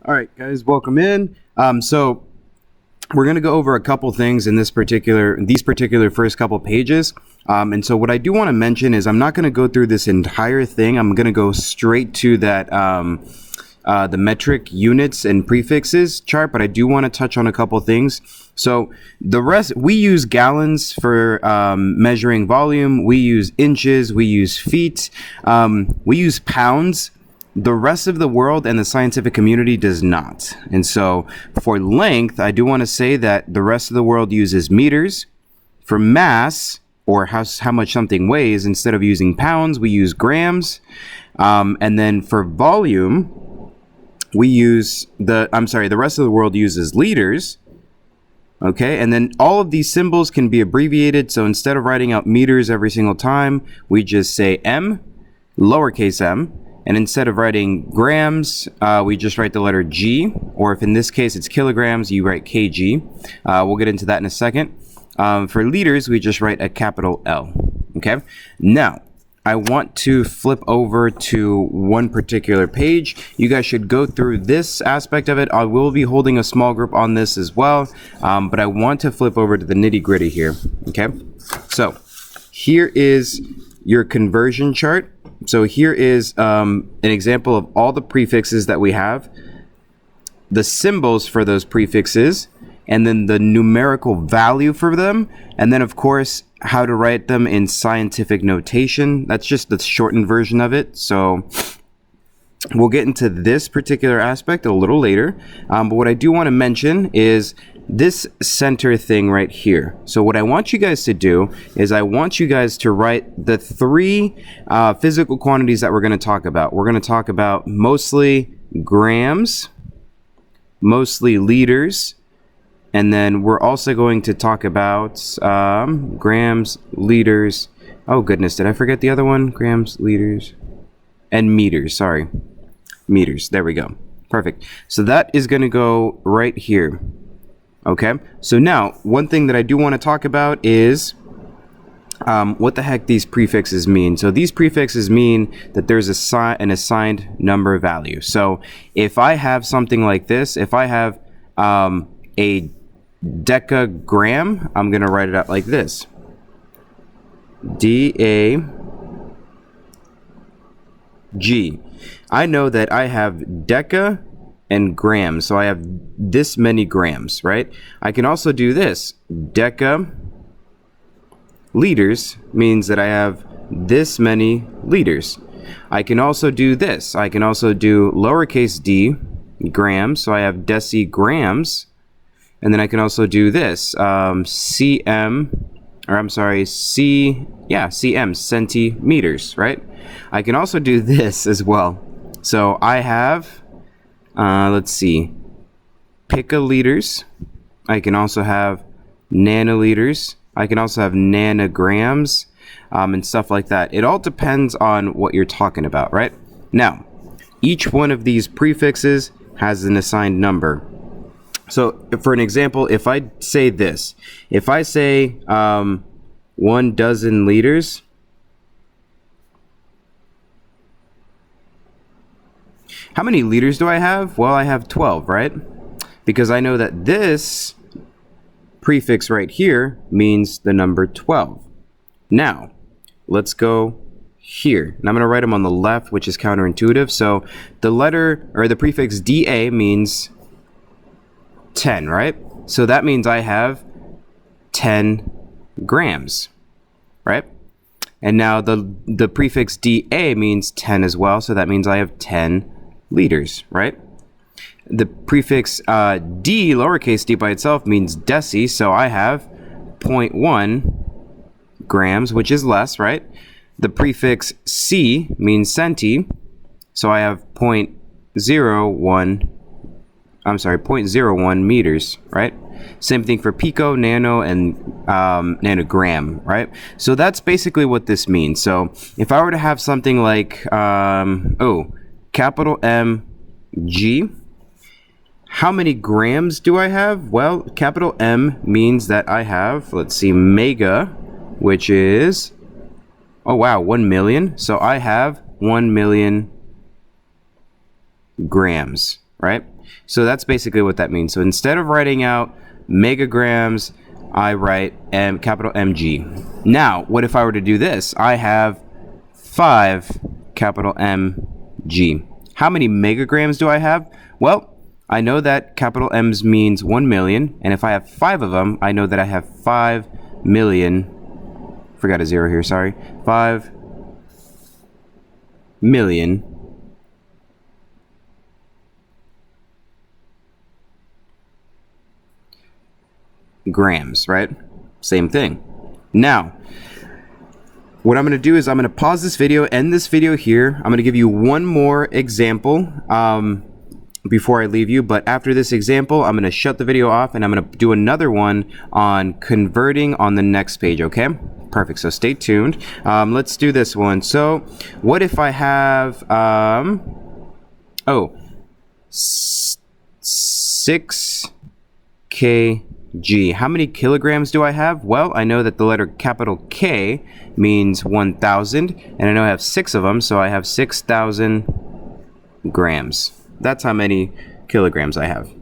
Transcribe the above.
All right, guys, welcome in. So we're going to go over a couple things in these particular first couple pages. And so what I do want to mention is I'm not going to go through this entire thing. I'm going to go straight to that the metric units and prefixes chart, but I do want to touch on a couple things. So the rest, we use gallons for measuring volume. We use inches. We use feet. We use pounds. The rest of the world and the scientific community does not. And so for length, I do want to say that the rest of the world uses meters. For mass, or how much something weighs, instead of using pounds, we use grams. And then for volume, we use the rest of the world uses liters. Okay, and then all of these symbols can be abbreviated. So instead of writing out meters every single time, we just say M, lowercase m. And instead of writing grams, we just write the letter G, or if in this case it's kilograms, you write kg. We'll get into that in a second. For liters, we just write a capital L. Okay. Now, I want to flip over to one particular page. You guys should go through this aspect of it. I will be holding a small group on this as well, but I want to flip over to the nitty-gritty here. Okay. So here is your conversion chart. So here is an example of all the prefixes that we have, the symbols for those prefixes, and then the numerical value for them, and then of course how to write them in scientific notation. That's just the shortened version of it. So we'll get into this particular aspect a little later, but what I do want to mention is this center thing right here. So what I want you guys to do is I want you guys to write the three physical quantities that we're going to talk about. We're going to talk about mostly grams, mostly liters, and then we're also going to talk about grams, liters. Oh goodness, did I forget the other one? Grams, liters, and meters. Sorry, meters. There we go. Perfect. So that is going to go right here. Okay, so now one thing that I do want to talk about is what the heck these prefixes mean. So these prefixes mean that there's an assigned number value. So if I have something like this, if I have a decagram, I'm going to write it out like this. D-A-G. I know that I have deca and grams, so I have this many grams, right? I can also do this. Deca liters means that I have this many liters. I can also do this. I can also do lowercase d, grams, so I have decigrams. And then I can also do this, cm, centimeters, right? I can also do this as well. So I have let's see, picaliters. I can also have nanoliters. I can also have nanograms, and stuff like that. It all depends on what you're talking about, right? Now, each one of these prefixes has an assigned number. So for an example, if I say this, if I say 1 dozen liters, how many liters do I have? Well, I have 12, right? Because I know that this prefix right here means the number 12. Now, let's go here. And I'm going to write them on the left, which is counterintuitive. So the letter or the prefix DA means 10, right? So that means I have 10 grams, right? And now the prefix DA means 10 as well. So that means I have 10 liters, right? The prefix d, lowercase d by itself means deci, so I have 0.1 grams, which is less, right? The prefix c means centi, so I have 0.01 meters, right? Same thing for pico, nano, and nanogram, right? So that's basically what this means. So if I were to have something like capital M G, how many grams do I have? Well, capital M means that I have, let's see, mega, which is, 1 million. So I have 1 million grams, right? So that's basically what that means. So instead of writing out megagrams, I write capital mg. Now, what if I were to do this? I have 5 capital mg. How many megagrams do I have? Well, I know that capital M's means 1 million, and if I have 5 of them, I know that I have 5 million, forgot a zero here, sorry, 5 million grams, right? Same thing. Now, what I'm going to do is I'm going to pause this video, end this video here. I'm going to give you one more example before I leave you, but after this example, I'm going to shut the video off and I'm going to do another one on converting on the next page, okay? Perfect, so stay tuned. Let's do this one. So what if I have, 6 kg. How many kilograms do I have? Well, I know that the letter capital K means 1,000, and I know I have 6 of them, so I have 6,000 grams. That's how many kilograms I have.